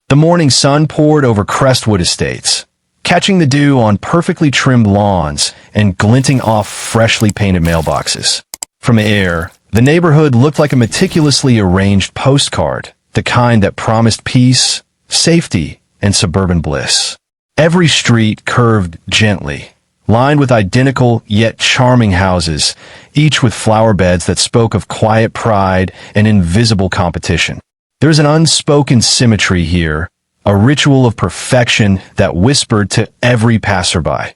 The morning sun poured over Crestwood Estates, catching the dew on perfectly trimmed lawns and glinting off freshly painted mailboxes. From the air, the neighborhood looked like a meticulously arranged postcard, the kind that promised peace, safety, and suburban bliss. Every street curved gently, lined with identical yet charming houses, each with flower beds that spoke of quiet pride and invisible competition. There's an unspoken symmetry here, a ritual of perfection that whispered to every passerby.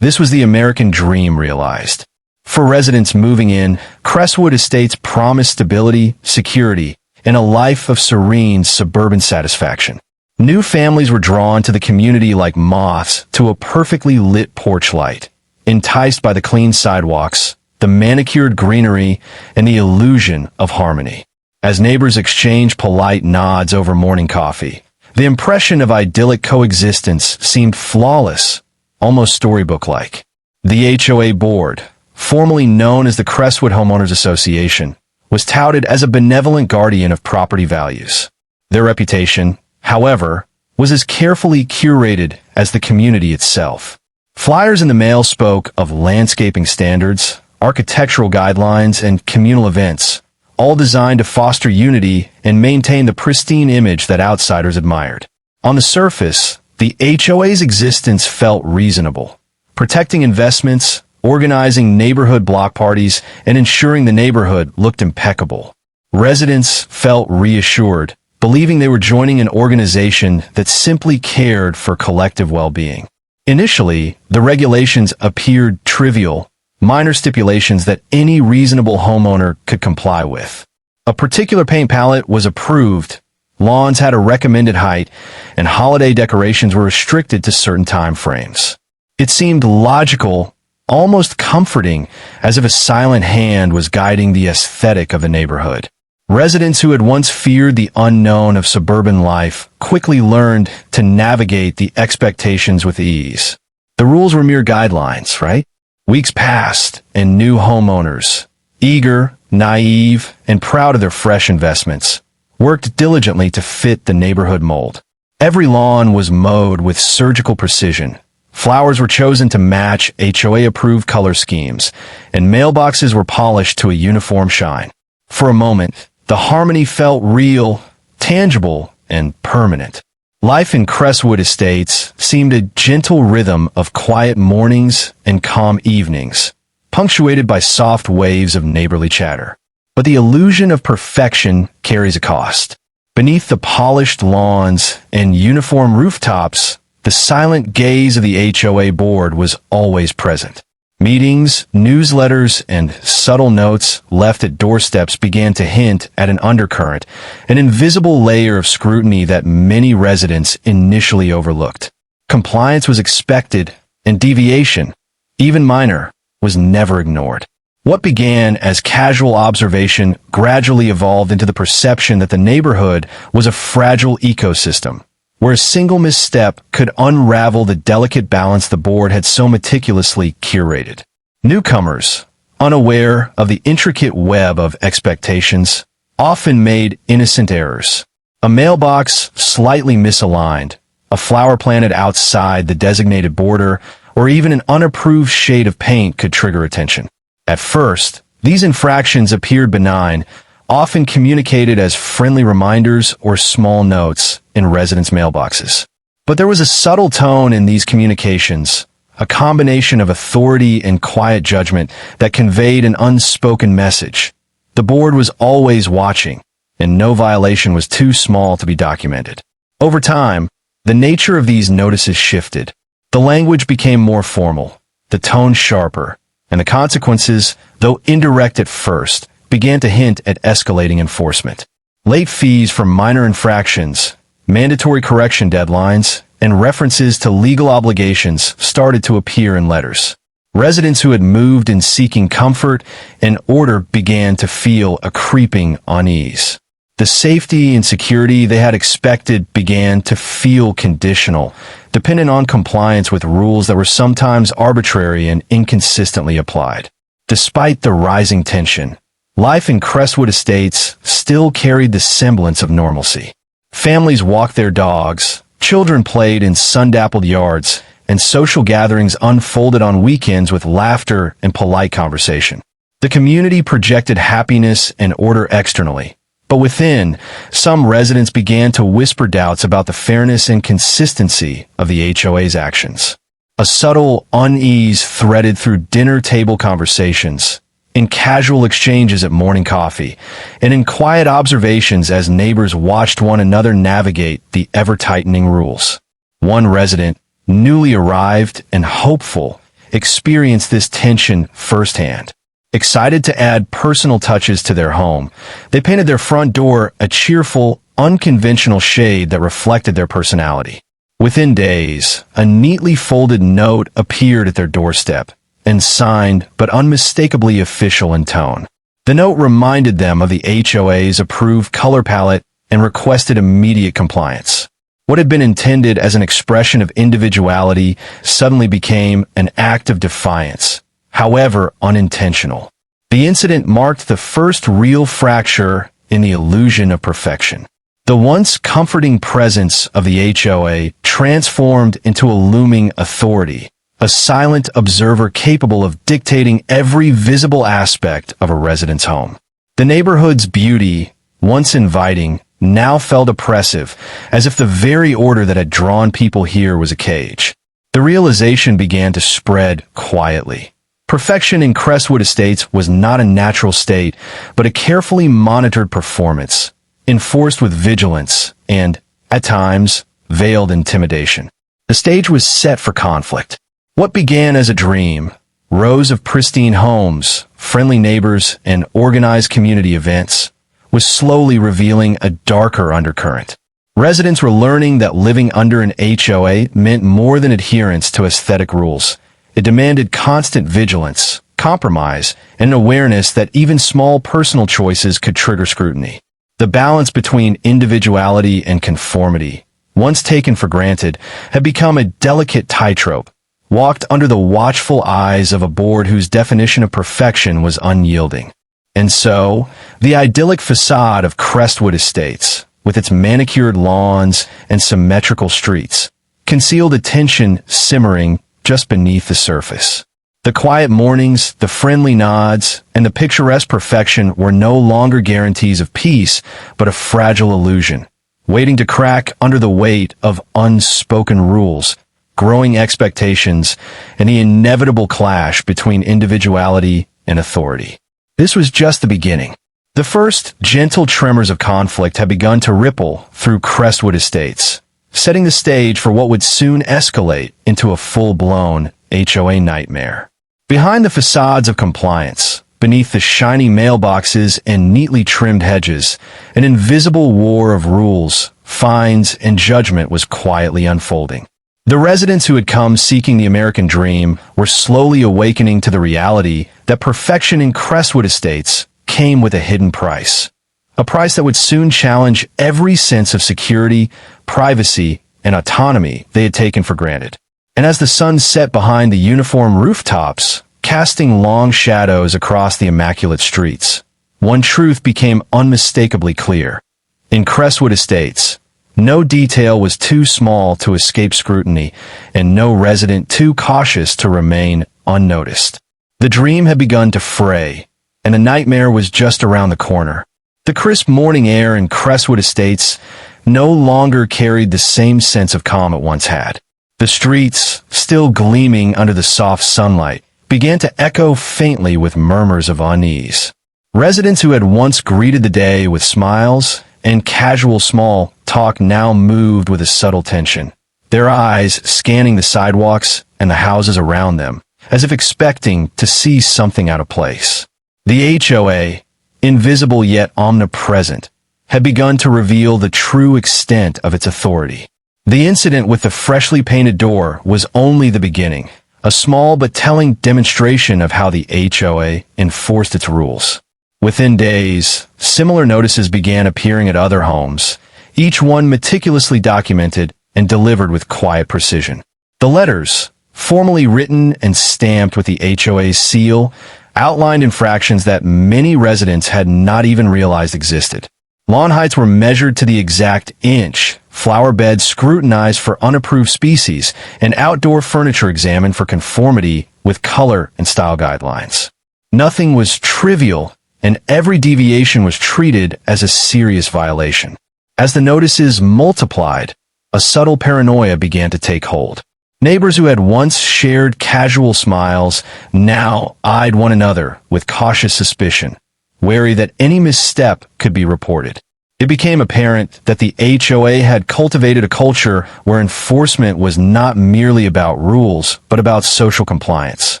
This was the American dream realized. For residents moving in, Crestwood Estates promised stability, security, and a life of serene suburban satisfaction. New families were drawn to the community like moths to a perfectly lit porch light, enticed by the clean sidewalks, the manicured greenery, and the illusion of harmony. As neighbors exchanged polite nods over morning coffee, the impression of idyllic coexistence seemed flawless, almost storybook-like. The HOA board, formerly known as the Crestwood Homeowners Association, was touted as a benevolent guardian of property values. Their reputation, however, was as carefully curated as the community itself. Flyers in the mail spoke of landscaping standards, architectural guidelines, and communal events, all designed to foster unity and maintain the pristine image that outsiders admired. On the surface, the HOA's existence felt reasonable, protecting investments, organizing neighborhood block parties, and ensuring the neighborhood looked impeccable. Residents felt reassured, believing they were joining an organization that simply cared for collective well-being. Initially, the regulations appeared trivial, minor stipulations that any reasonable homeowner could comply with. A particular paint palette was approved, lawns had a recommended height, and holiday decorations were restricted to certain time frames. It seemed logical, almost comforting, as if a silent hand was guiding the aesthetic of the neighborhood. Residents who had once feared the unknown of suburban life quickly learned to navigate the expectations with ease. The rules were mere guidelines, right? Weeks passed, and new homeowners, eager, naive, and proud of their fresh investments, worked diligently to fit the neighborhood mold. Every lawn was mowed with surgical precision. Flowers were chosen to match HOA-approved color schemes, and mailboxes were polished to a uniform shine. For a moment, the harmony felt real, tangible, and permanent. Life in Crestwood Estates seemed a gentle rhythm of quiet mornings and calm evenings, punctuated by soft waves of neighborly chatter. But the illusion of perfection carries a cost. Beneath the polished lawns and uniform rooftops, the silent gaze of the HOA board was always present. Meetings, newsletters, and subtle notes left at doorsteps began to hint at an undercurrent, an invisible layer of scrutiny that many residents initially overlooked. Compliance was expected, and deviation, even minor, was never ignored. What began as casual observation gradually evolved into the perception that the neighborhood was a fragile ecosystem, where a single misstep could unravel the delicate balance the board had so meticulously curated. Newcomers, unaware of the intricate web of expectations, often made innocent errors. A mailbox slightly misaligned, a flower planted outside the designated border, or even an unapproved shade of paint could trigger attention. At first, these infractions appeared benign, often communicated as friendly reminders or small notes in residents' mailboxes. But there was a subtle tone in these communications, a combination of authority and quiet judgment that conveyed an unspoken message. The board was always watching, and no violation was too small to be documented. Over time, the nature of these notices shifted. The language became more formal, the tone sharper, and the consequences, though indirect at first, began to hint at escalating enforcement. Late fees for minor infractions, mandatory correction deadlines, and references to legal obligations started to appear in letters. Residents who had moved in seeking comfort and order began to feel a creeping unease. The safety and security they had expected began to feel conditional, dependent on compliance with rules that were sometimes arbitrary and inconsistently applied. Despite the rising tension, life in Crestwood Estates still carried the semblance of normalcy. Families walked their dogs, children played in sun-dappled yards, and social gatherings unfolded on weekends with laughter and polite conversation. The community projected happiness and order externally, but within, some residents began to whisper doubts about the fairness and consistency of the HOA's actions. A subtle unease threaded through dinner table conversations, in casual exchanges at morning coffee, and in quiet observations as neighbors watched one another navigate the ever-tightening rules. One resident, newly arrived and hopeful, experienced this tension firsthand. Excited to add personal touches to their home, they painted their front door a cheerful, unconventional shade that reflected their personality. Within days, a neatly folded note appeared at their doorstep, and signed but unmistakably official in tone. The note reminded them of the HOA's approved color palette and requested immediate compliance. What had been intended as an expression of individuality suddenly became an act of defiance, however unintentional. The incident marked the first real fracture in the illusion of perfection. The once comforting presence of the HOA transformed into a looming authority, a silent observer capable of dictating every visible aspect of a resident's home. The neighborhood's beauty, once inviting, now felt oppressive, as if the very order that had drawn people here was a cage. The realization began to spread quietly. Perfection in Crestwood Estates was not a natural state, but a carefully monitored performance, enforced with vigilance and, at times, veiled intimidation. The stage was set for conflict. What began as a dream, rows of pristine homes, friendly neighbors, and organized community events, was slowly revealing a darker undercurrent. Residents were learning that living under an HOA meant more than adherence to aesthetic rules. It demanded constant vigilance, compromise, and an awareness that even small personal choices could trigger scrutiny. The balance between individuality and conformity, once taken for granted, had become a delicate tightrope, walked under the watchful eyes of a board whose definition of perfection was unyielding. And so, the idyllic facade of Crestwood Estates, with its manicured lawns and symmetrical streets, concealed a tension simmering just beneath the surface. The quiet mornings, the friendly nods, and the picturesque perfection were no longer guarantees of peace, but a fragile illusion, waiting to crack under the weight of unspoken rules, growing expectations, and the inevitable clash between individuality and authority. This was just the beginning. The first gentle tremors of conflict had begun to ripple through Crestwood Estates, setting the stage for what would soon escalate into a full-blown HOA nightmare. Behind the facades of compliance, beneath the shiny mailboxes and neatly trimmed hedges, an invisible war of rules, fines, and judgment was quietly unfolding. The residents who had come seeking the American dream were slowly awakening to the reality that perfection in Crestwood Estates came with a hidden price. A price that would soon challenge every sense of security, privacy, and autonomy they had taken for granted. And as the sun set behind the uniform rooftops, casting long shadows across the immaculate streets, one truth became unmistakably clear. In Crestwood Estates, no detail was too small to escape scrutiny, and no resident too cautious to remain unnoticed. The dream had begun to fray, and the nightmare was just around the corner. The crisp morning air in Crestwood Estates no longer carried the same sense of calm it once had. The streets, still gleaming under the soft sunlight, began to echo faintly with murmurs of unease. Residents who had once greeted the day with smiles and casual small talk now moved with a subtle tension, their eyes scanning the sidewalks and the houses around them, as if expecting to see something out of place. The HOA, invisible yet omnipresent, had begun to reveal the true extent of its authority. The incident with the freshly painted door was only the beginning, a small but telling demonstration of how the HOA enforced its rules. Within days, similar notices began appearing at other homes, each one meticulously documented and delivered with quiet precision. The letters, formally written and stamped with the HOA's seal, outlined infractions that many residents had not even realized existed. Lawn heights were measured to the exact inch, flower beds scrutinized for unapproved species, and outdoor furniture examined for conformity with color and style guidelines. Nothing was trivial, and every deviation was treated as a serious violation. As the notices multiplied, a subtle paranoia began to take hold. Neighbors who had once shared casual smiles now eyed one another with cautious suspicion, wary that any misstep could be reported. It became apparent that the HOA had cultivated a culture where enforcement was not merely about rules, but about social compliance.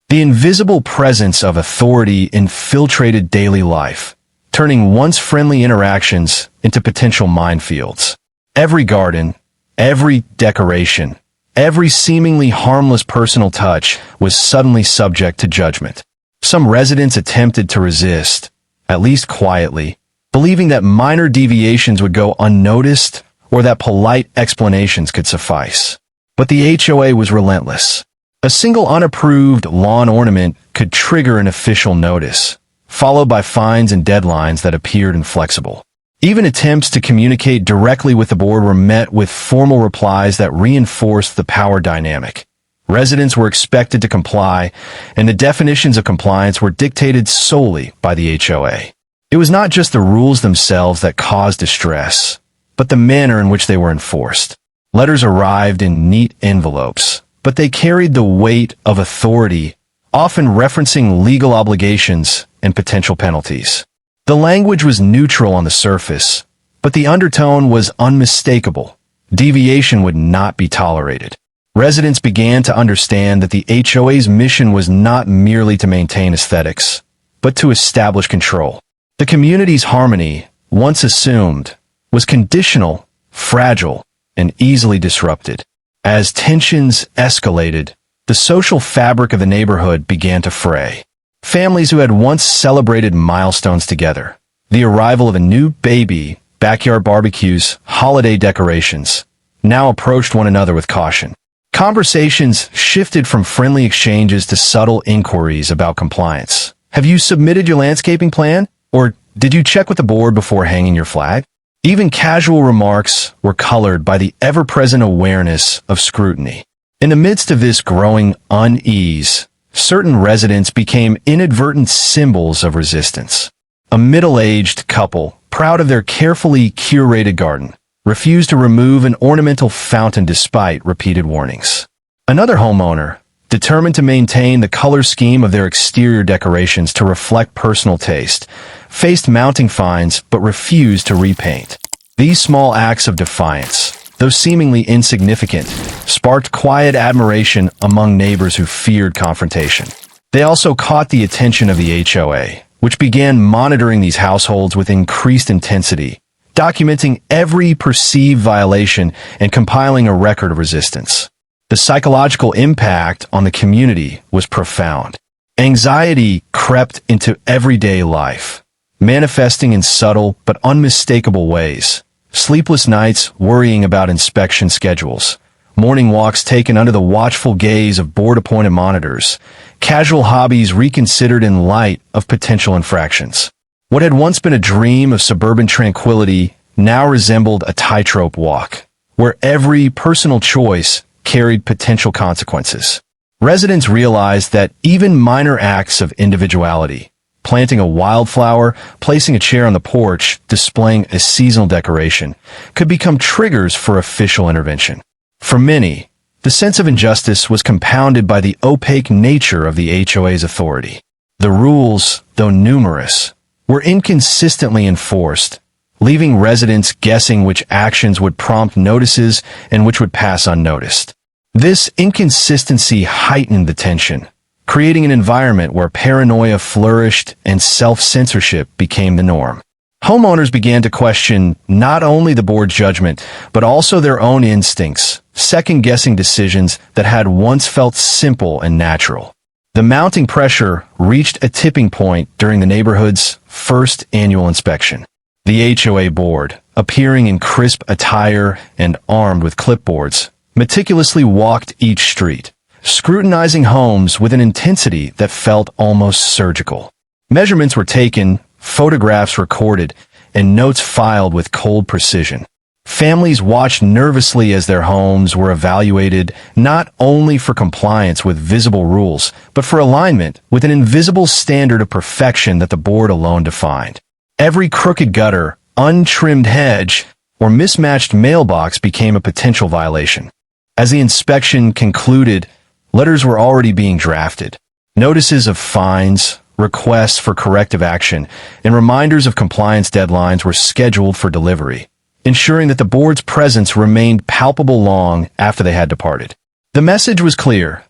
The invisible presence of authority infiltrated daily life, turning once friendly interactions into potential minefields. Every garden, every decoration, every seemingly harmless personal touch was suddenly subject to judgment. Some residents attempted to resist, at least quietly, believing that minor deviations would go unnoticed or that polite explanations could suffice. But the HOA was relentless. A single unapproved lawn ornament could trigger an official notice, followed by fines and deadlines that appeared inflexible. Even attempts to communicate directly with the board were met with formal replies that reinforced the power dynamic. Residents were expected to comply, and the definitions of compliance were dictated solely by the HOA. It was not just the rules themselves that caused distress, but the manner in which they were enforced. Letters arrived in neat envelopes, but they carried the weight of authority, often referencing legal obligations and potential penalties. The language was neutral on the surface, but the undertone was unmistakable. Deviation would not be tolerated. Residents began to understand that the HOA's mission was not merely to maintain aesthetics, but to establish control. The community's harmony, once assumed, was conditional, fragile, and easily disrupted. As tensions escalated, the social fabric of the neighborhood began to fray. Families who had once celebrated milestones together, the arrival of a new baby, backyard barbecues, holiday decorations, now approached one another with caution. Conversations shifted from friendly exchanges to subtle inquiries about compliance. Have you submitted your landscaping plan? Or did you check with the board before hanging your flag? Even casual remarks were colored by the ever-present awareness of scrutiny. In the midst of this growing unease, certain residents became inadvertent symbols of resistance. A middle-aged couple, proud of their carefully curated garden, refused to remove an ornamental fountain despite repeated warnings. Another homeowner, determined to maintain the color scheme of their exterior decorations to reflect personal taste, faced mounting fines but refused to repaint. These small acts of defiance, though seemingly insignificant, sparked quiet admiration among neighbors who feared confrontation. They also caught the attention of the HOA, which began monitoring these households with increased intensity, documenting every perceived violation and compiling a record of resistance. The psychological impact on the community was profound. Anxiety crept into everyday life, manifesting in subtle but unmistakable ways. Sleepless nights worrying about inspection schedules, morning walks taken under the watchful gaze of board-appointed monitors, casual hobbies reconsidered in light of potential infractions. What had once been a dream of suburban tranquility now resembled a tightrope walk, where every personal choice carried potential consequences. Residents realized that even minor acts of individuality, planting a wildflower, placing a chair on the porch, displaying a seasonal decoration, could become triggers for official intervention. For many, the sense of injustice was compounded by the opaque nature of the HOA's authority. The rules, though numerous, were inconsistently enforced, leaving residents guessing which actions would prompt notices and which would pass unnoticed. This inconsistency heightened the tension, creating an environment where paranoia flourished and self-censorship became the norm. Homeowners began to question not only the board's judgment, but also their own instincts, second-guessing decisions that had once felt simple and natural. The mounting pressure reached a tipping point during the neighborhood's first annual inspection. The HOA board, appearing in crisp attire and armed with clipboards, meticulously walked each street, scrutinizing homes with an intensity that felt almost surgical. Measurements were taken, photographs recorded, and notes filed with cold precision. Families watched nervously as their homes were evaluated not only for compliance with visible rules, but for alignment with an invisible standard of perfection that the board alone defined. Every crooked gutter, untrimmed hedge, or mismatched mailbox became a potential violation. As the inspection concluded, letters were already being drafted. Notices of fines, requests for corrective action, and reminders of compliance deadlines were scheduled for delivery, ensuring that the board's presence remained palpable long after they had departed. The message was clear.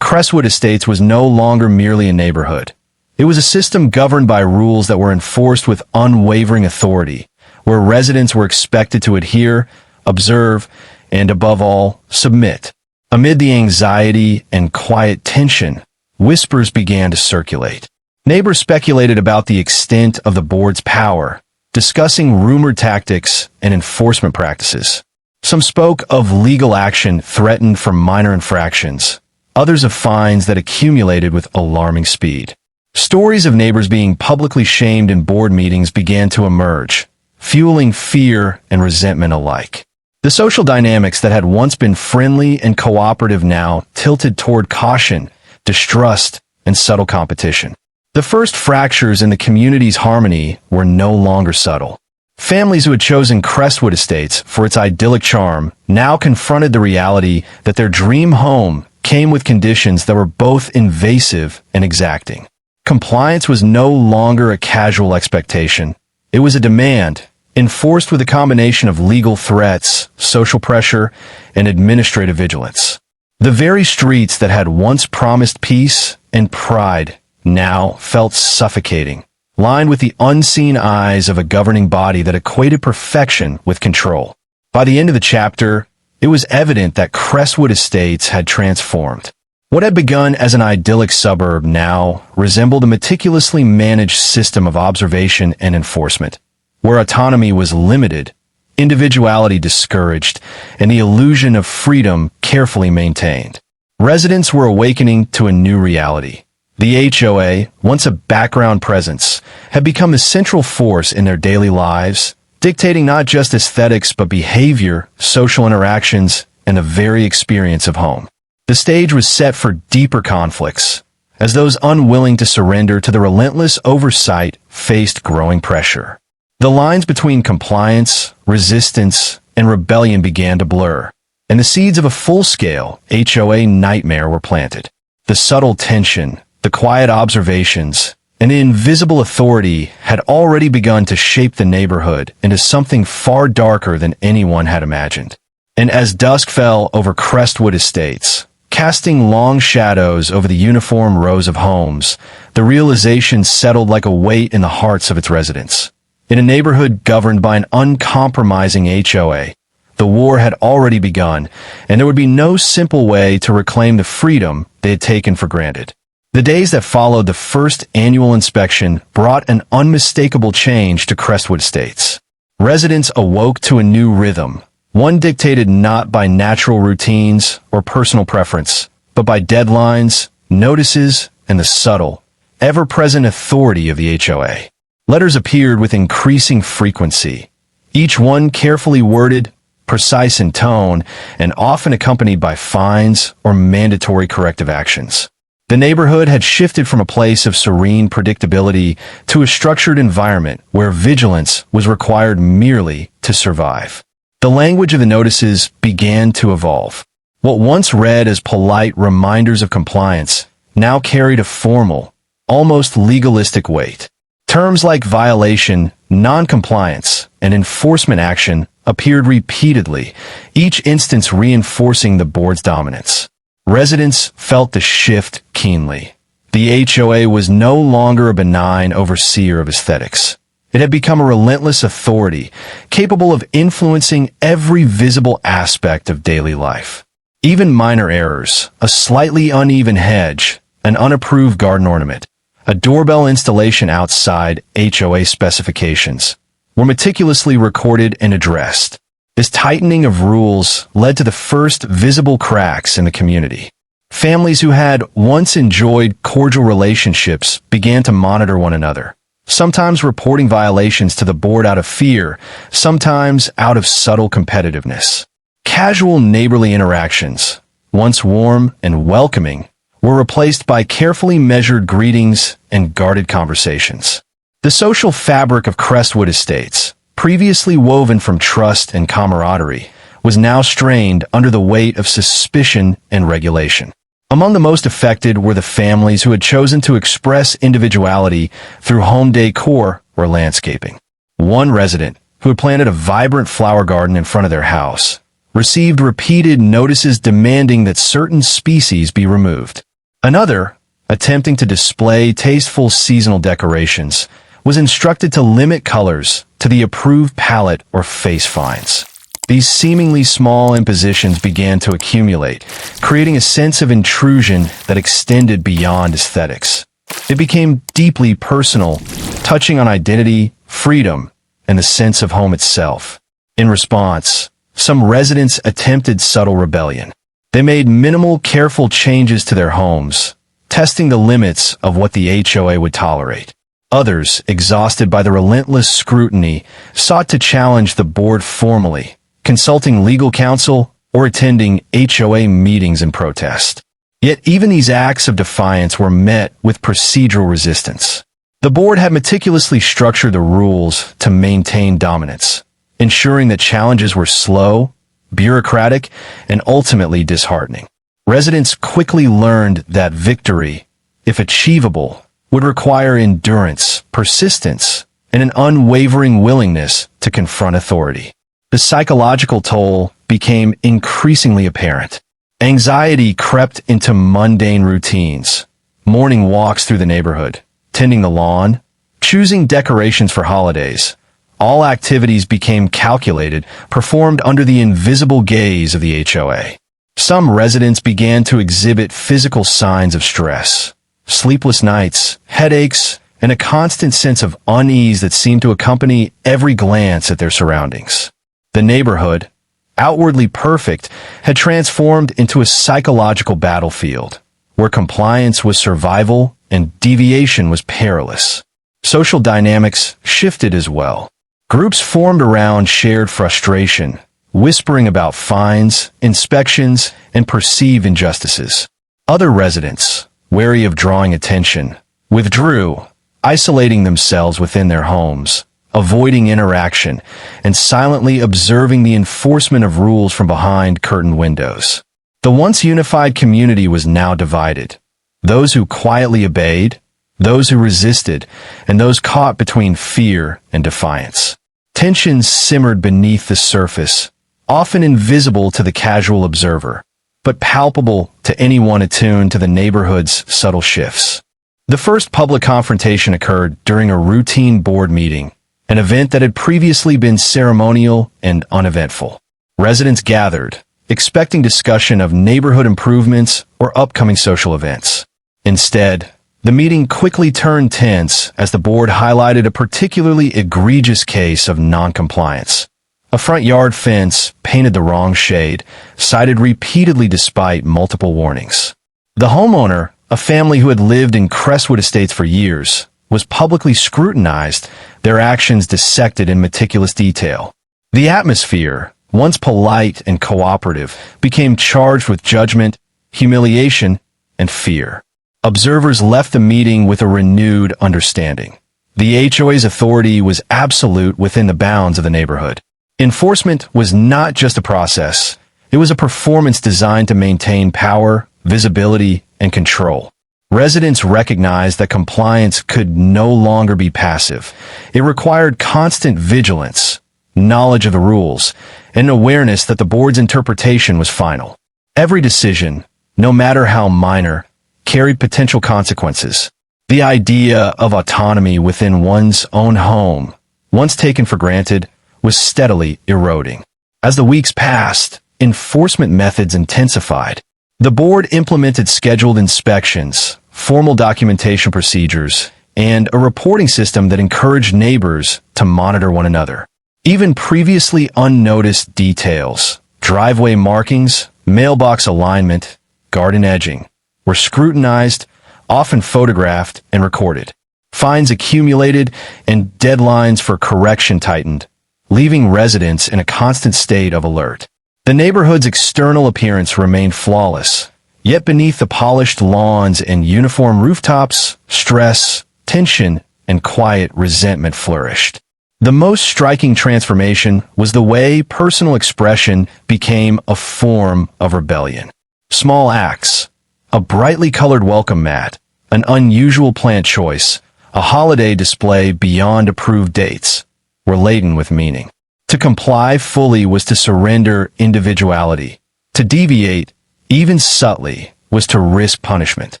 Crestwood Estates was no longer merely a neighborhood. It was a system governed by rules that were enforced with unwavering authority, where residents were expected to adhere, observe, and above all, submit. Amid the anxiety and quiet tension, whispers began to circulate. Neighbors speculated about the extent of the board's power, discussing rumored tactics and enforcement practices. Some spoke of legal action threatened for minor infractions, others of fines that accumulated with alarming speed. Stories of neighbors being publicly shamed in board meetings began to emerge, fueling fear and resentment alike. The social dynamics that had once been friendly and cooperative now tilted toward caution, distrust, and subtle competition. The first fractures in the community's harmony were no longer subtle. Families who had chosen Crestwood Estates for its idyllic charm now confronted the reality that their dream home came with conditions that were both invasive and exacting. Compliance was no longer a casual expectation. It was a demand, enforced with a combination of legal threats, social pressure, and administrative vigilance. The very streets that had once promised peace and pride now felt suffocating, lined with the unseen eyes of a governing body that equated perfection with control. By the end of the chapter, it was evident that Crestwood Estates had transformed. What had begun as an idyllic suburb now resembled a meticulously managed system of observation and enforcement, where autonomy was limited, individuality discouraged, and the illusion of freedom carefully maintained. Residents were awakening to a new reality. The HOA, once a background presence, had become a central force in their daily lives, dictating not just aesthetics but behavior, social interactions, and the very experience of home. The stage was set for deeper conflicts, as those unwilling to surrender to the relentless oversight faced growing pressure. The lines between compliance, resistance, and rebellion began to blur, and the seeds of a full-scale HOA nightmare were planted. The subtle tension, the quiet observations, and the invisible authority had already begun to shape the neighborhood into something far darker than anyone had imagined. And as dusk fell over Crestwood Estates, casting long shadows over the uniform rows of homes, the realization settled like a weight in the hearts of its residents. In a neighborhood governed by an uncompromising HOA, the war had already begun, and there would be no simple way to reclaim the freedom they had taken for granted. The days that followed the first annual inspection brought an unmistakable change to Crestwood Estates. Residents awoke to a new rhythm, one dictated not by natural routines or personal preference, but by deadlines, notices, and the subtle, ever-present authority of the HOA. Letters appeared with increasing frequency, each one carefully worded, precise in tone, and often accompanied by fines or mandatory corrective actions. The neighborhood had shifted from a place of serene predictability to a structured environment where vigilance was required merely to survive. The language of the notices began to evolve. What once read as polite reminders of compliance now carried a formal, almost legalistic weight. Terms like violation, non-compliance, and enforcement action appeared repeatedly, each instance reinforcing the board's dominance. Residents felt the shift keenly. The HOA was no longer a benign overseer of aesthetics. It had become a relentless authority, capable of influencing every visible aspect of daily life. Even minor errors, a slightly uneven hedge, an unapproved garden ornament, a doorbell installation outside HOA specifications, were meticulously recorded and addressed. This tightening of rules led to the first visible cracks in the community. Families who had once enjoyed cordial relationships began to monitor one another, sometimes reporting violations to the board out of fear, sometimes out of subtle competitiveness. Casual neighborly interactions, once warm and welcoming, were replaced by carefully measured greetings and guarded conversations. The social fabric of Crestwood Estates, previously woven from trust and camaraderie, was now strained under the weight of suspicion and regulation. Among the most affected were the families who had chosen to express individuality through home decor or landscaping. One resident, who had planted a vibrant flower garden in front of their house, received repeated notices demanding that certain species be removed. Another, attempting to display tasteful seasonal decorations, was instructed to limit colors to the approved palette or face fines. These seemingly small impositions began to accumulate, creating a sense of intrusion that extended beyond aesthetics. It became deeply personal, touching on identity, freedom, and the sense of home itself. In response, some residents attempted subtle rebellion. They made minimal, careful changes to their homes, testing the limits of what the HOA would tolerate. Others, exhausted by the relentless scrutiny, sought to challenge the board formally, consulting legal counsel or attending HOA meetings in protest. Yet even these acts of defiance were met with procedural resistance. The board had meticulously structured the rules to maintain dominance, ensuring that challenges were slow, bureaucratic, and ultimately disheartening. Residents quickly learned that victory, if achievable, would require endurance, persistence, and an unwavering willingness to confront authority. The psychological toll became increasingly apparent. Anxiety crept into mundane routines, morning walks through the neighborhood, tending the lawn, choosing decorations for holidays. All activities became calculated, performed under the invisible gaze of the HOA. Some residents began to exhibit physical signs of stress, sleepless nights, headaches, and a constant sense of unease that seemed to accompany every glance at their surroundings. The neighborhood, outwardly perfect, had transformed into a psychological battlefield, where compliance was survival and deviation was perilous. Social dynamics shifted as well. Groups formed around shared frustration, whispering about fines, inspections, and perceived injustices. Other residents, wary of drawing attention, withdrew, isolating themselves within their homes, avoiding interaction, and silently observing the enforcement of rules from behind curtained windows. The once unified community was now divided. Those who quietly obeyed, those who resisted, and those caught between fear and defiance. Tensions simmered beneath the surface, often invisible to the casual observer, but palpable to anyone attuned to the neighborhood's subtle shifts. The first public confrontation occurred during a routine board meeting, an event that had previously been ceremonial and uneventful. Residents gathered, expecting discussion of neighborhood improvements or upcoming social events. Instead, the meeting quickly turned tense as the board highlighted a particularly egregious case of noncompliance. A front yard fence painted the wrong shade, cited repeatedly despite multiple warnings. The homeowner, a family who had lived in Crestwood Estates for years, was publicly scrutinized, their actions dissected in meticulous detail. The atmosphere, once polite and cooperative, became charged with judgment, humiliation, and fear. Observers left the meeting with a renewed understanding. The HOA's authority was absolute within the bounds of the neighborhood. Enforcement was not just a process, it was a performance designed to maintain power, visibility, and control. Residents recognized that compliance could no longer be passive. It required constant vigilance, knowledge of the rules, and awareness that the board's interpretation was final. Every decision, no matter how minor, carried potential consequences. The idea of autonomy within one's own home, once taken for granted, was steadily eroding. As the weeks passed, enforcement methods intensified. The board implemented scheduled inspections, formal documentation procedures, and a reporting system that encouraged neighbors to monitor one another. Even previously unnoticed details, driveway markings, mailbox alignment, garden edging, were scrutinized, often photographed and recorded. Fines accumulated and deadlines for correction tightened, leaving residents in a constant state of alert. The neighborhood's external appearance remained flawless, yet beneath the polished lawns and uniform rooftops, stress, tension, and quiet resentment flourished. The most striking transformation was the way personal expression became a form of rebellion. Small acts, a brightly colored welcome mat, an unusual plant choice, a holiday display beyond approved dates, were laden with meaning. To comply fully was to surrender individuality. To deviate, even subtly, was to risk punishment.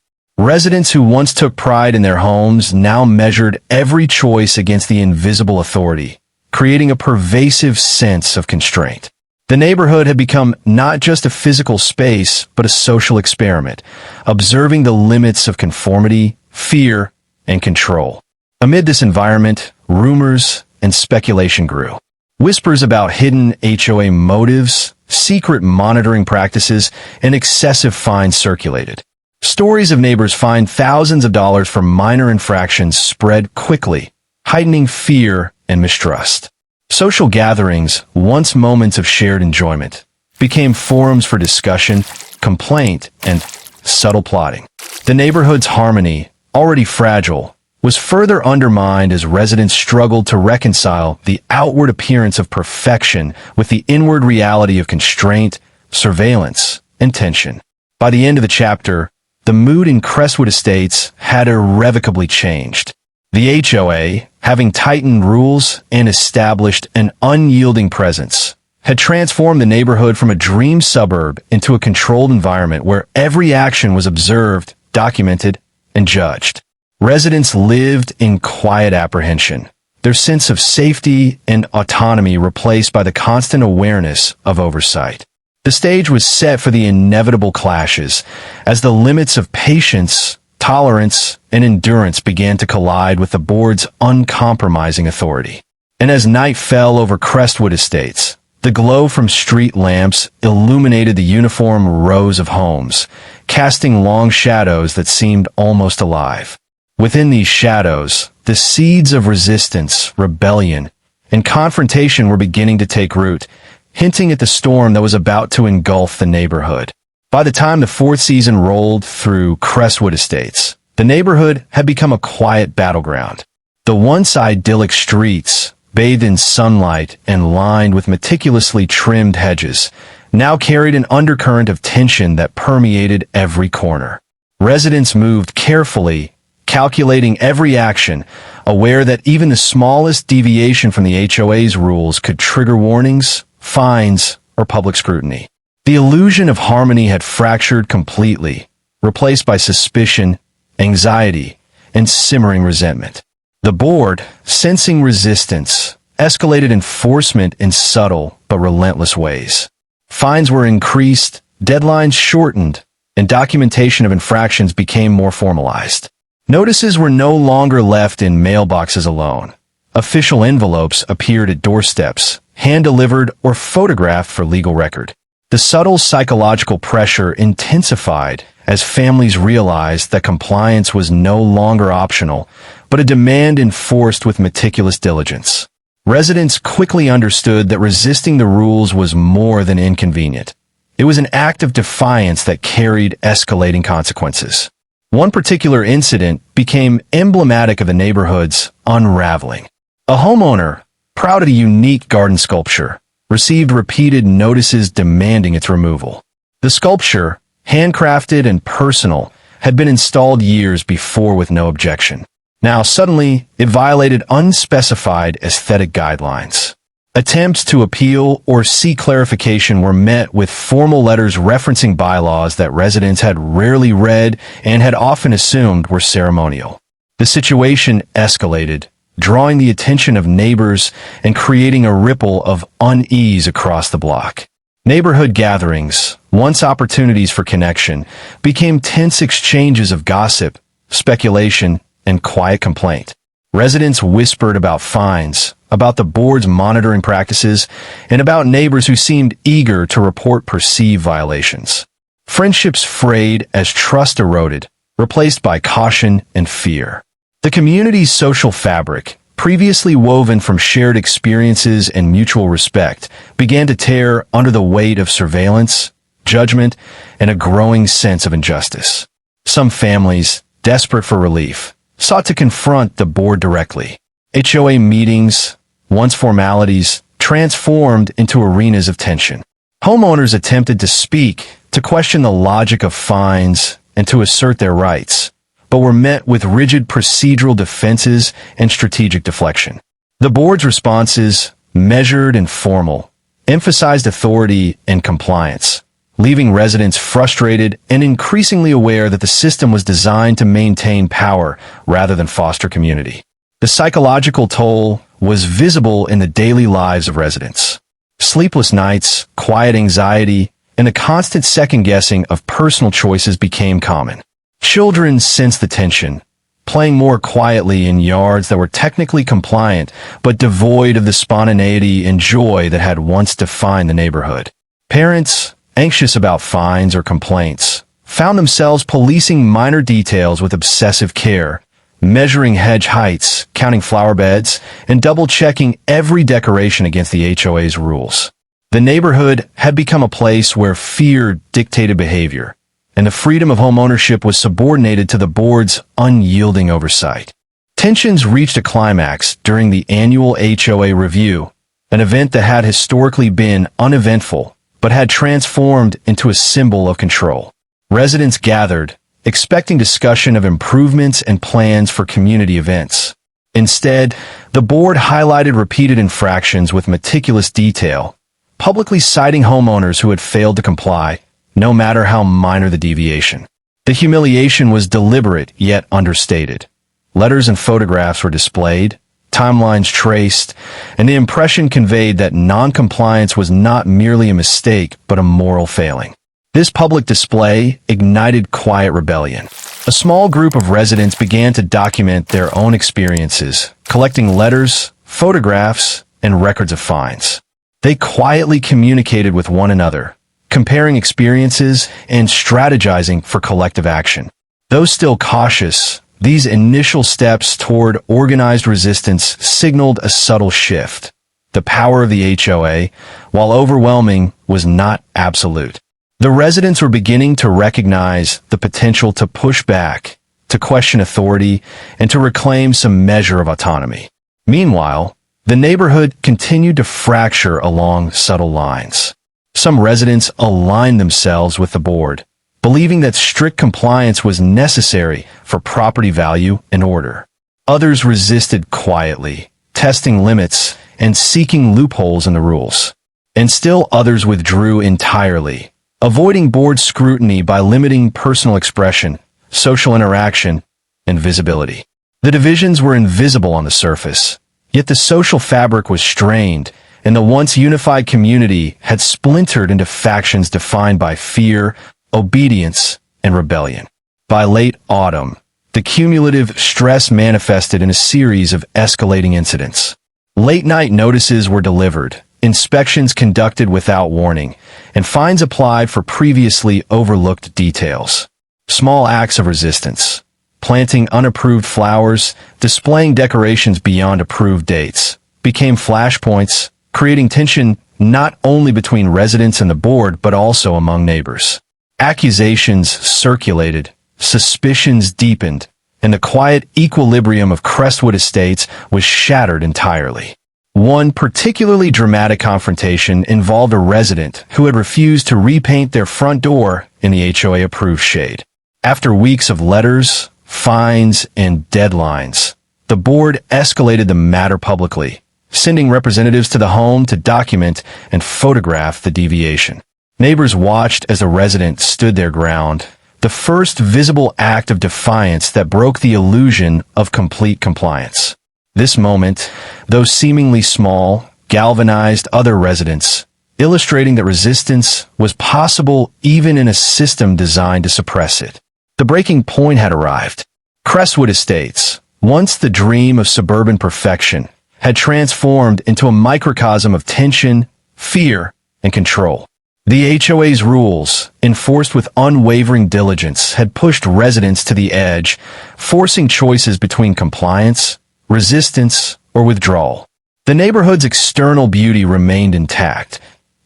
Residents who once took pride in their homes now measured every choice against the invisible authority, creating a pervasive sense of constraint. The neighborhood had become not just a physical space, but a social experiment, observing the limits of conformity, fear, and control. Amid this environment, rumors and speculation grew. Whispers about hidden HOA motives, secret monitoring practices, and excessive fines circulated. Stories of neighbors fined thousands of dollars for minor infractions spread quickly, heightening fear and mistrust. Social gatherings, once moments of shared enjoyment, became forums for discussion, complaint, and subtle plotting. The neighborhood's harmony, already fragile, was further undermined as residents struggled to reconcile the outward appearance of perfection with the inward reality of constraint, surveillance, and tension. By the end of the chapter, the mood in Crestwood Estates had irrevocably changed. The HOA, having tightened rules and established an unyielding presence, had transformed the neighborhood from a dream suburb into a controlled environment where every action was observed, documented, and judged. Residents lived in quiet apprehension, their sense of safety and autonomy replaced by the constant awareness of oversight. The stage was set for the inevitable clashes, as the limits of patience, tolerance, and endurance began to collide with the board's uncompromising authority. And as night fell over Crestwood Estates, the glow from street lamps illuminated the uniform rows of homes, casting long shadows that seemed almost alive. Within these shadows, the seeds of resistance, rebellion, and confrontation were beginning to take root, hinting at the storm that was about to engulf the neighborhood. By the time the fourth season rolled through Crestwood Estates, the neighborhood had become a quiet battleground. The once idyllic streets, bathed in sunlight and lined with meticulously trimmed hedges, now carried an undercurrent of tension that permeated every corner. Residents moved carefully, calculating every action, aware that even the smallest deviation from the HOA's rules could trigger warnings, fines, or public scrutiny. The illusion of harmony had fractured completely, replaced by suspicion, anxiety, and simmering resentment. The board, sensing resistance, escalated enforcement in subtle but relentless ways. Fines were increased, deadlines shortened, and documentation of infractions became more formalized. Notices were no longer left in mailboxes alone. Official envelopes appeared at doorsteps, hand-delivered or photographed for legal record. The subtle psychological pressure intensified as families realized that compliance was no longer optional, but a demand enforced with meticulous diligence. Residents quickly understood that resisting the rules was more than inconvenient. It was an act of defiance that carried escalating consequences. One particular incident became emblematic of the neighborhood's unraveling. A homeowner, proud of a unique garden sculpture, received repeated notices demanding its removal. The sculpture, handcrafted and personal, had been installed years before with no objection. Now suddenly, it violated unspecified aesthetic guidelines. Attempts to appeal or seek clarification were met with formal letters referencing bylaws that residents had rarely read and had often assumed were ceremonial. The situation escalated, drawing the attention of neighbors and creating a ripple of unease across the block. Neighborhood gatherings, once opportunities for connection, became tense exchanges of gossip, speculation, and quiet complaint. Residents whispered about fines, about the board's monitoring practices, and about neighbors who seemed eager to report perceived violations. Friendships frayed as trust eroded, replaced by caution and fear. The community's social fabric, previously woven from shared experiences and mutual respect, began to tear under the weight of surveillance, judgment, and a growing sense of injustice. Some families, desperate for relief, sought to confront the board directly. HOA meetings, once formalities, transformed into arenas of tension. Homeowners attempted to speak, to question the logic of fines, and to assert their rights, but were met with rigid procedural defenses and strategic deflection. The board's responses, measured and formal, emphasized authority and compliance, leaving residents frustrated and increasingly aware that the system was designed to maintain power rather than foster community. The psychological toll was visible in the daily lives of residents. Sleepless nights, quiet anxiety, and the constant second-guessing of personal choices became common. Children sensed the tension, playing more quietly in yards that were technically compliant but devoid of the spontaneity and joy that had once defined the neighborhood. Parents, anxious about fines or complaints, found themselves policing minor details with obsessive care, measuring hedge heights, counting flower beds, and double-checking every decoration against the HOA's rules. The neighborhood had become a place where fear dictated behavior, and the freedom of homeownership was subordinated to the board's unyielding oversight. Tensions reached a climax during the annual HOA review, an event that had historically been uneventful but had transformed into a symbol of control. Residents gathered, expecting discussion of improvements and plans for community events. Instead, the board highlighted repeated infractions with meticulous detail, publicly citing homeowners who had failed to comply, no matter how minor the deviation. The humiliation was deliberate yet understated. Letters and photographs were displayed, timelines traced, and the impression conveyed that non-compliance was not merely a mistake but a moral failing. This public display ignited quiet rebellion. A small group of residents began to document their own experiences, collecting letters, photographs, and records of fines. They quietly communicated with one another, comparing experiences and strategizing for collective action. Though still cautious, these initial steps toward organized resistance signaled a subtle shift. The power of the HOA, while overwhelming, was not absolute. The residents were beginning to recognize the potential to push back, to question authority, and to reclaim some measure of autonomy. Meanwhile, the neighborhood continued to fracture along subtle lines. Some residents aligned themselves with the board, believing that strict compliance was necessary for property value and order. Others resisted quietly, testing limits and seeking loopholes in the rules. And still others withdrew entirely, avoiding board scrutiny by limiting personal expression, social interaction, and visibility. The divisions were invisible on the surface, yet the social fabric was strained, and the once unified community had splintered into factions defined by fear, obedience, and rebellion. By late autumn, the cumulative stress manifested in a series of escalating incidents. Late-night notices were delivered, inspections conducted without warning, and fines applied for previously overlooked details. Small acts of resistance, planting unapproved flowers, displaying decorations beyond approved dates, became flashpoints, creating tension not only between residents and the board but also among neighbors. Accusations circulated, suspicions deepened, and the quiet equilibrium of Crestwood Estates was shattered entirely. One particularly dramatic confrontation involved a resident who had refused to repaint their front door in the HOA-approved shade. After weeks of letters, fines, and deadlines, the board escalated the matter publicly, sending representatives to the home to document and photograph the deviation. Neighbors watched as the resident stood their ground, the first visible act of defiance that broke the illusion of complete compliance. This moment, though seemingly small, galvanized other residents, illustrating that resistance was possible even in a system designed to suppress it. The breaking point had arrived. Crestwood Estates, once the dream of suburban perfection, had transformed into a microcosm of tension, fear, and control. The HOA's rules, enforced with unwavering diligence, had pushed residents to the edge, forcing choices between compliance, resistance, or withdrawal. The neighborhood's external beauty remained intact: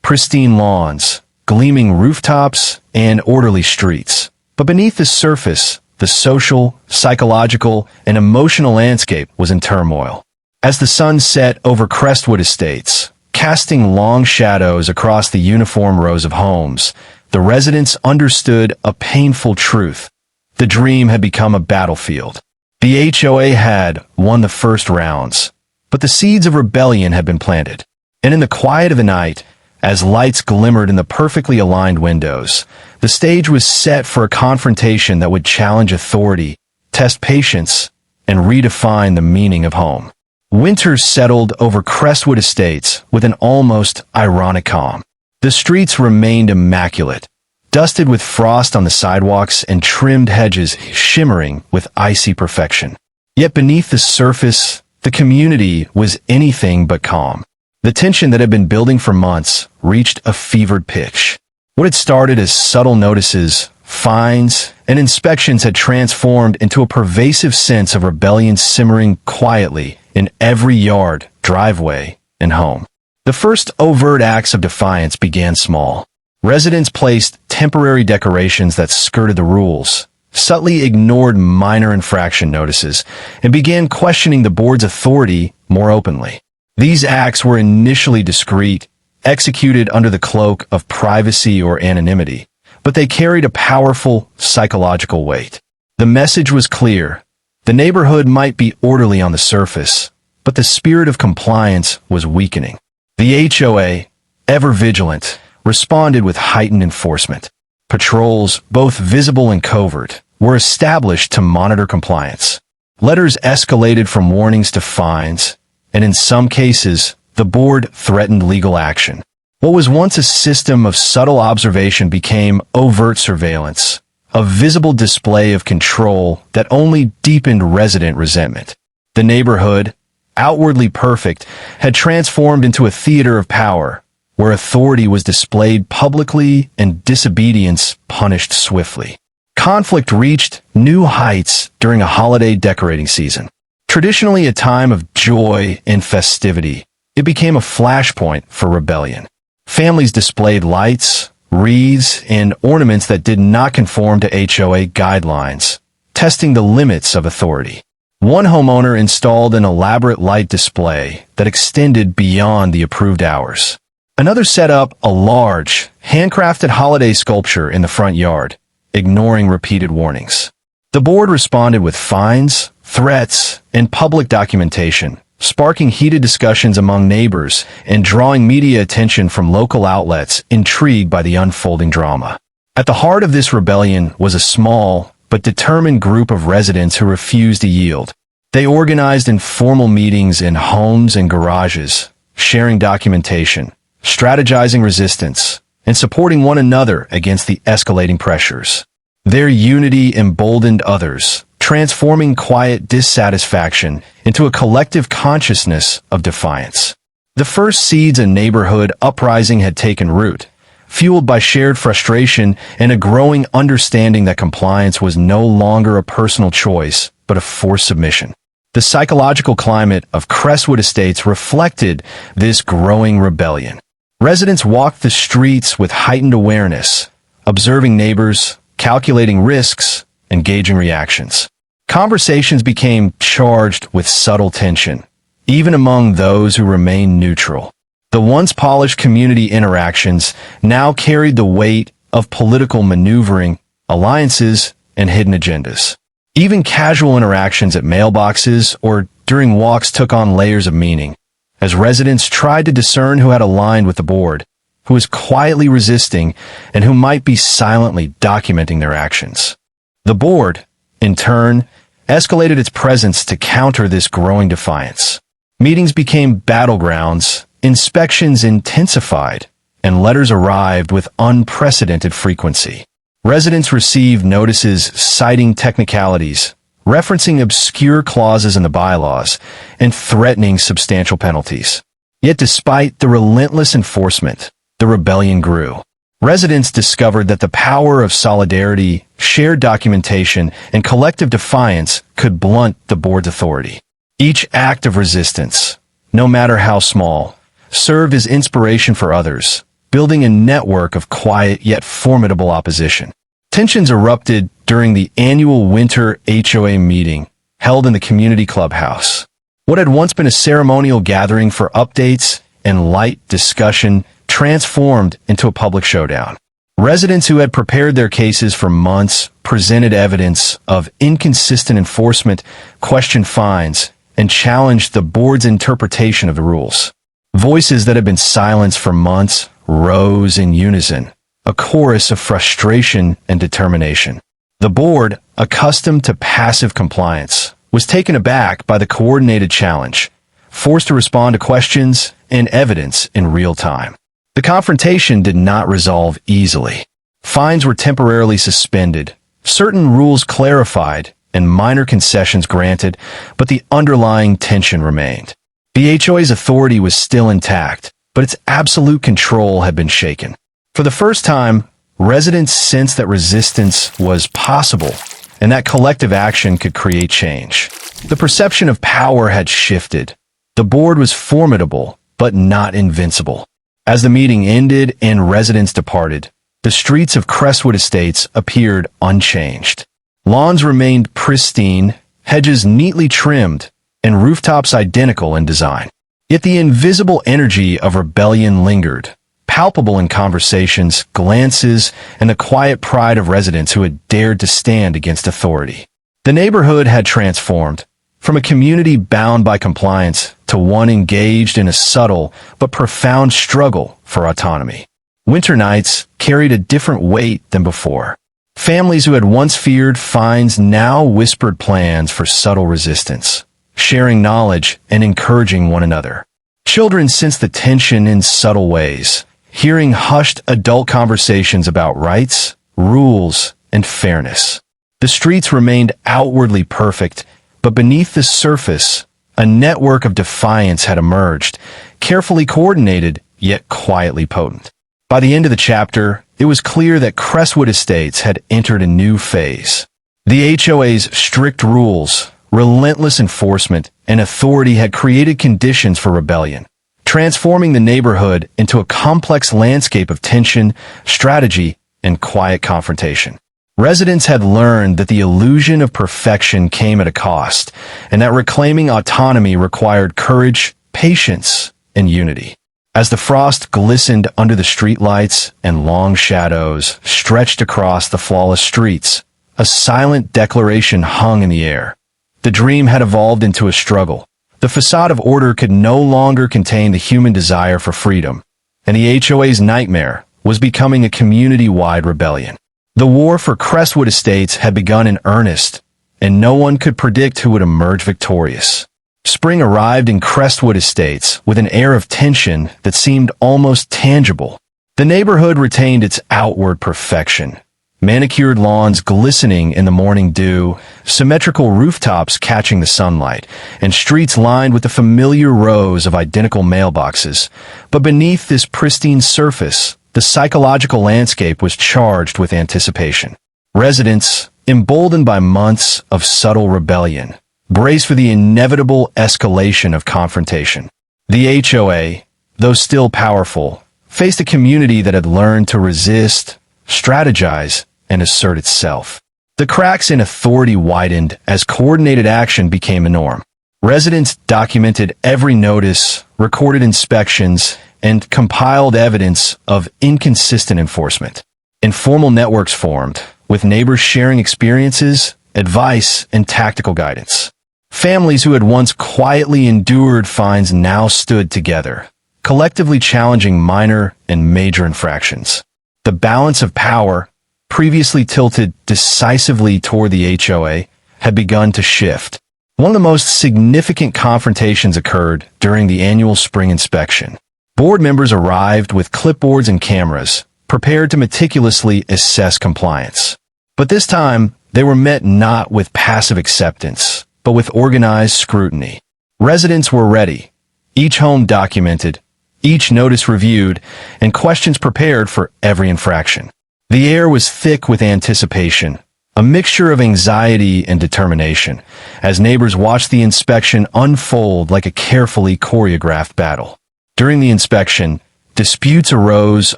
pristine lawns, gleaming rooftops, and orderly streets. But beneath the surface, the social, psychological, and emotional landscape was in turmoil. As the sun set over Crestwood Estates, casting long shadows across the uniform rows of homes, the residents understood a painful truth. The dream had become a battlefield. The HOA had won the first rounds, but the seeds of rebellion had been planted. And in the quiet of the night, as lights glimmered in the perfectly aligned windows, the stage was set for a confrontation that would challenge authority, test patience, and redefine the meaning of home. Winter settled over Crestwood Estates with an almost ironic calm. The streets remained immaculate, dusted with frost on the sidewalks and trimmed hedges shimmering with icy perfection. Yet beneath the surface, the community was anything but calm. The tension that had been building for months reached a fevered pitch. What had started as subtle notices, fines, and inspections had transformed into a pervasive sense of rebellion simmering quietly in every yard, driveway, and home. The first overt acts of defiance began small. Residents placed temporary decorations that skirted the rules, subtly ignored minor infraction notices, and began questioning the board's authority more openly. These acts were initially discreet, executed under the cloak of privacy or anonymity, but they carried a powerful psychological weight. The message was clear. The neighborhood might be orderly on the surface, but the spirit of compliance was weakening. The HOA, ever vigilant, responded with heightened enforcement. Patrols, both visible and covert, were established to monitor compliance. Letters escalated from warnings to fines, and in some cases, the board threatened legal action. What was once a system of subtle observation became overt surveillance, a visible display of control that only deepened resident resentment. The neighborhood, outwardly perfect, had transformed into a theater of power, where authority was displayed publicly and disobedience punished swiftly. Conflict reached new heights during a holiday decorating season. Traditionally a time of joy and festivity, it became a flashpoint for rebellion. Families displayed lights, wreaths, and ornaments that did not conform to HOA guidelines, testing the limits of authority. One homeowner installed an elaborate light display that extended beyond the approved hours. Another set up a large, handcrafted holiday sculpture in the front yard, ignoring repeated warnings. The board responded with fines, threats, and public documentation, sparking heated discussions among neighbors and drawing media attention from local outlets intrigued by the unfolding drama. At the heart of this rebellion was a small but determined group of residents who refused to yield. They organized informal meetings in homes and garages, sharing documentation, strategizing resistance, and supporting one another against the escalating pressures. Their unity emboldened others, transforming quiet dissatisfaction into a collective consciousness of defiance. The first seeds of neighborhood uprising had taken root, fueled by shared frustration and a growing understanding that compliance was no longer a personal choice, but a forced submission. The psychological climate of Crestwood Estates reflected this growing rebellion. Residents walked the streets with heightened awareness, observing neighbors, calculating risks, and gauging reactions. Conversations became charged with subtle tension, even among those who remained neutral. The once polished community interactions now carried the weight of political maneuvering, alliances, and hidden agendas. Even casual interactions at mailboxes or during walks took on layers of meaning, as residents tried to discern who had aligned with the board, who was quietly resisting, and who might be silently documenting their actions. The board, in turn, escalated its presence to counter this growing defiance. Meetings became battlegrounds, inspections intensified, and letters arrived with unprecedented frequency. Residents received notices citing technicalities, referencing obscure clauses in the bylaws, and threatening substantial penalties. Yet despite the relentless enforcement, the rebellion grew. Residents discovered that the power of solidarity, shared documentation, and collective defiance could blunt the board's authority. Each act of resistance, no matter how small, served as inspiration for others, building a network of quiet yet formidable opposition. Tensions erupted during the annual winter HOA meeting held in the community clubhouse. What had once been a ceremonial gathering for updates and light discussion transformed into a public showdown. Residents who had prepared their cases for months presented evidence of inconsistent enforcement, questioned fines, and challenged the board's interpretation of the rules. Voices that had been silenced for months rose in unison, a chorus of frustration and determination. The board, accustomed to passive compliance, was taken aback by the coordinated challenge, forced to respond to questions and evidence in real time. The confrontation did not resolve easily. Fines were temporarily suspended, certain rules clarified, and minor concessions granted, but the underlying tension remained. The HOA's authority was still intact, but its absolute control had been shaken. For the first time, residents sensed that resistance was possible and that collective action could create change. The perception of power had shifted. The board was formidable, but not invincible. As the meeting ended and residents departed, the streets of Crestwood Estates appeared unchanged. Lawns remained pristine, hedges neatly trimmed, and rooftops identical in design. Yet the invisible energy of rebellion lingered, palpable in conversations, glances, and the quiet pride of residents who had dared to stand against authority. The neighborhood had transformed, from a community bound by compliance to one engaged in a subtle but profound struggle for autonomy. Winter nights carried a different weight than before. Families who had once feared fines now whispered plans for subtle resistance, sharing knowledge and encouraging one another. Children sensed the tension in subtle ways, hearing hushed adult conversations about rights, rules, and fairness. The streets remained outwardly perfect, but beneath the surface, a network of defiance had emerged, carefully coordinated, yet quietly potent. By the end of the chapter, it was clear that Crestwood Estates had entered a new phase. The HOA's strict rules, relentless enforcement, and authority had created conditions for rebellion, transforming the neighborhood into a complex landscape of tension, strategy, and quiet confrontation. Residents had learned that the illusion of perfection came at a cost, and that reclaiming autonomy required courage, patience, and unity. As the frost glistened under the streetlights and long shadows stretched across the flawless streets, a silent declaration hung in the air. The dream had evolved into a struggle. The facade of order could no longer contain the human desire for freedom, and the HOA's nightmare was becoming a community-wide rebellion. The war for Crestwood Estates had begun in earnest, and no one could predict who would emerge victorious. Spring arrived in Crestwood Estates with an air of tension that seemed almost tangible. The neighborhood retained its outward perfection. Manicured lawns glistening in the morning dew, symmetrical rooftops catching the sunlight, and streets lined with the familiar rows of identical mailboxes. But beneath this pristine surface, the psychological landscape was charged with anticipation. Residents, emboldened by months of subtle rebellion, braced for the inevitable escalation of confrontation. The HOA, though still powerful, faced a community that had learned to resist, strategize, and assert itself. The cracks in authority widened as coordinated action became a norm. Residents documented every notice, recorded inspections, and compiled evidence of inconsistent enforcement. Informal networks formed, with neighbors sharing experiences, advice, and tactical guidance. Families who had once quietly endured fines now stood together, collectively challenging minor and major infractions. The balance of power, previously tilted decisively toward the HOA, had begun to shift. One of the most significant confrontations occurred during the annual spring inspection. Board members arrived with clipboards and cameras, prepared to meticulously assess compliance. But this time, they were met not with passive acceptance, but with organized scrutiny. Residents were ready, each home documented, each notice reviewed, and questions prepared for every infraction. The air was thick with anticipation, a mixture of anxiety and determination, as neighbors watched the inspection unfold like a carefully choreographed battle. During the inspection, disputes arose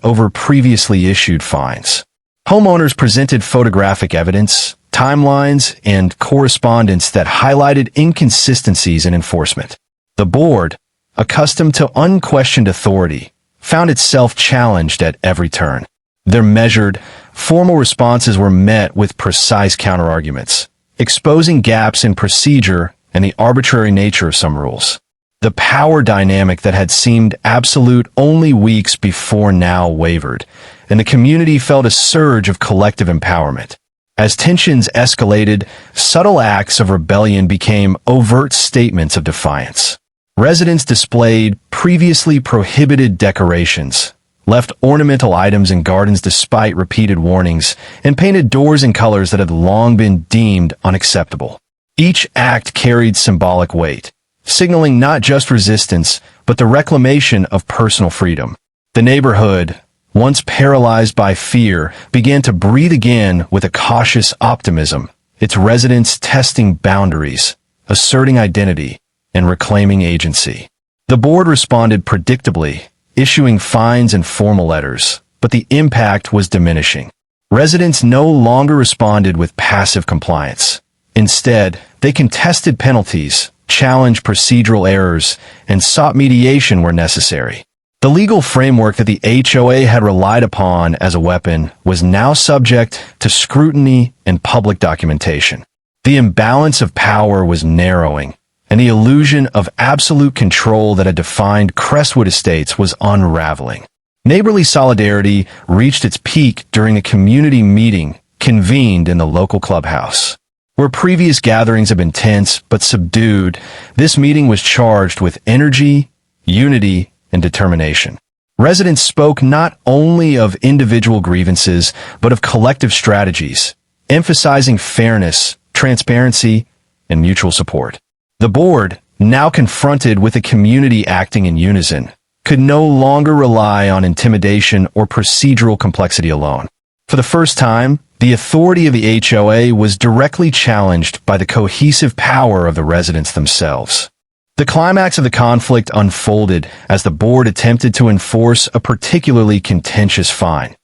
over previously issued fines. Homeowners presented photographic evidence, timelines, and correspondence that highlighted inconsistencies in enforcement. The board, accustomed to unquestioned authority, found itself challenged at every turn. Their measured, formal responses were met with precise counterarguments, exposing gaps in procedure and the arbitrary nature of some rules. The power dynamic that had seemed absolute only weeks before now wavered, and the community felt a surge of collective empowerment. As tensions escalated, subtle acts of rebellion became overt statements of defiance. Residents displayed previously prohibited decorations, left ornamental items in gardens despite repeated warnings, and painted doors in colors that had long been deemed unacceptable. Each act carried symbolic weight, signaling not just resistance, but the reclamation of personal freedom. The neighborhood, once paralyzed by fear, began to breathe again with a cautious optimism, its residents testing boundaries, asserting identity, and reclaiming agency. The board responded predictably, issuing fines and formal letters, but the impact was diminishing. Residents no longer responded with passive compliance. Instead, they contested penalties, challenged procedural errors, and sought mediation where necessary. The legal framework that the HOA had relied upon as a weapon was now subject to scrutiny and public documentation. The imbalance of power was narrowing, and the illusion of absolute control that had defined Crestwood Estates was unraveling. Neighborly solidarity reached its peak during a community meeting convened in the local clubhouse. Where previous gatherings had been tense but subdued, this meeting was charged with energy, unity, and determination. Residents spoke not only of individual grievances, but of collective strategies, emphasizing fairness, transparency, and mutual support. The board, now confronted with a community acting in unison, could no longer rely on intimidation or procedural complexity alone. For the first time, the authority of the HOA was directly challenged by the cohesive power of the residents themselves. The climax of the conflict unfolded as the board attempted to enforce a particularly contentious fine,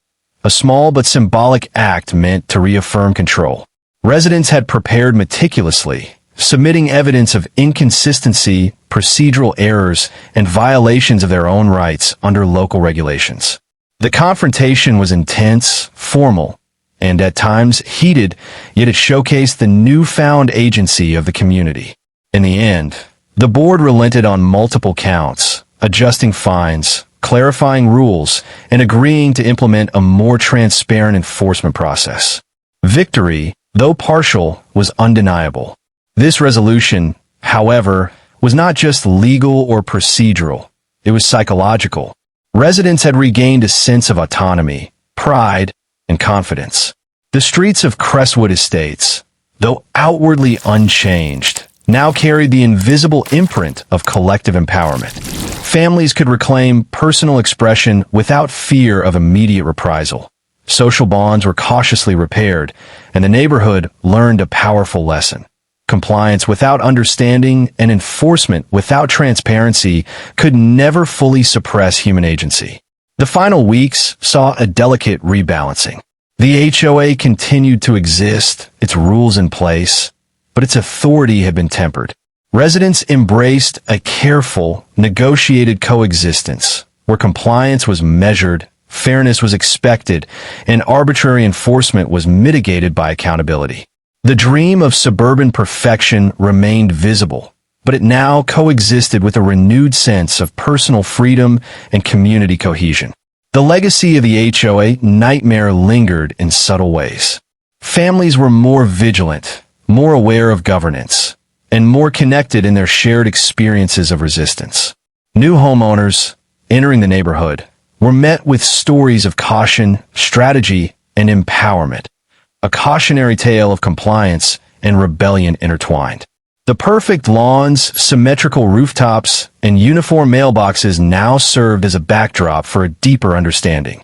a small but symbolic act meant to reaffirm control. Residents had prepared meticulously, submitting evidence of inconsistency, procedural errors, and violations of their own rights under local regulations. The confrontation was intense, formal, and at times heated, yet it showcased the newfound agency of the community. In the end, the board relented on multiple counts, adjusting fines, clarifying rules, and agreeing to implement a more transparent enforcement process. Victory, though partial, was undeniable. This resolution, however, was not just legal or procedural. It was psychological. Residents had regained a sense of autonomy, pride, and confidence. The streets of Crestwood Estates, though outwardly unchanged, now carried the invisible imprint of collective empowerment. Families could reclaim personal expression without fear of immediate reprisal. Social bonds were cautiously repaired, and the neighborhood learned a powerful lesson. Compliance without understanding and enforcement without transparency could never fully suppress human agency. The final weeks saw a delicate rebalancing. The HOA continued to exist, its rules in place, but its authority had been tempered. Residents embraced a careful, negotiated coexistence where compliance was measured, fairness was expected, and arbitrary enforcement was mitigated by accountability. The dream of suburban perfection remained visible, but it now coexisted with a renewed sense of personal freedom and community cohesion. The legacy of the HOA nightmare lingered in subtle ways. Families were more vigilant, more aware of governance, and more connected in their shared experiences of resistance. New homeowners, entering the neighborhood, were met with stories of caution, strategy, and empowerment. A cautionary tale of compliance and rebellion intertwined. The perfect lawns, symmetrical rooftops, and uniform mailboxes now served as a backdrop for a deeper understanding.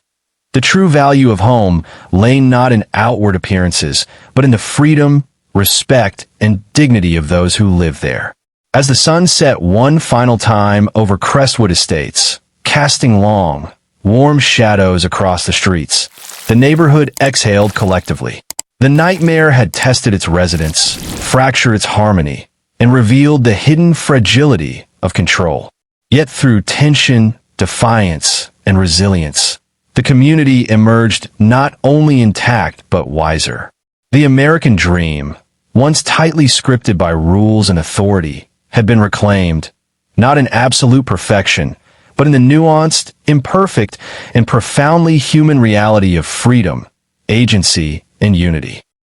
The true value of home lay not in outward appearances, but in the freedom, respect, and dignity of those who live there. As the sun set one final time over Crestwood Estates, casting long, warm shadows across the streets, the neighborhood exhaled collectively. The nightmare had tested its residents, fractured its harmony, and revealed the hidden fragility of control. Yet through tension, defiance, and resilience, the community emerged not only intact but wiser. The American dream, once tightly scripted by rules and authority, had been reclaimed, not in absolute perfection, but in the nuanced, imperfect, and profoundly human reality of freedom, agency, and unity.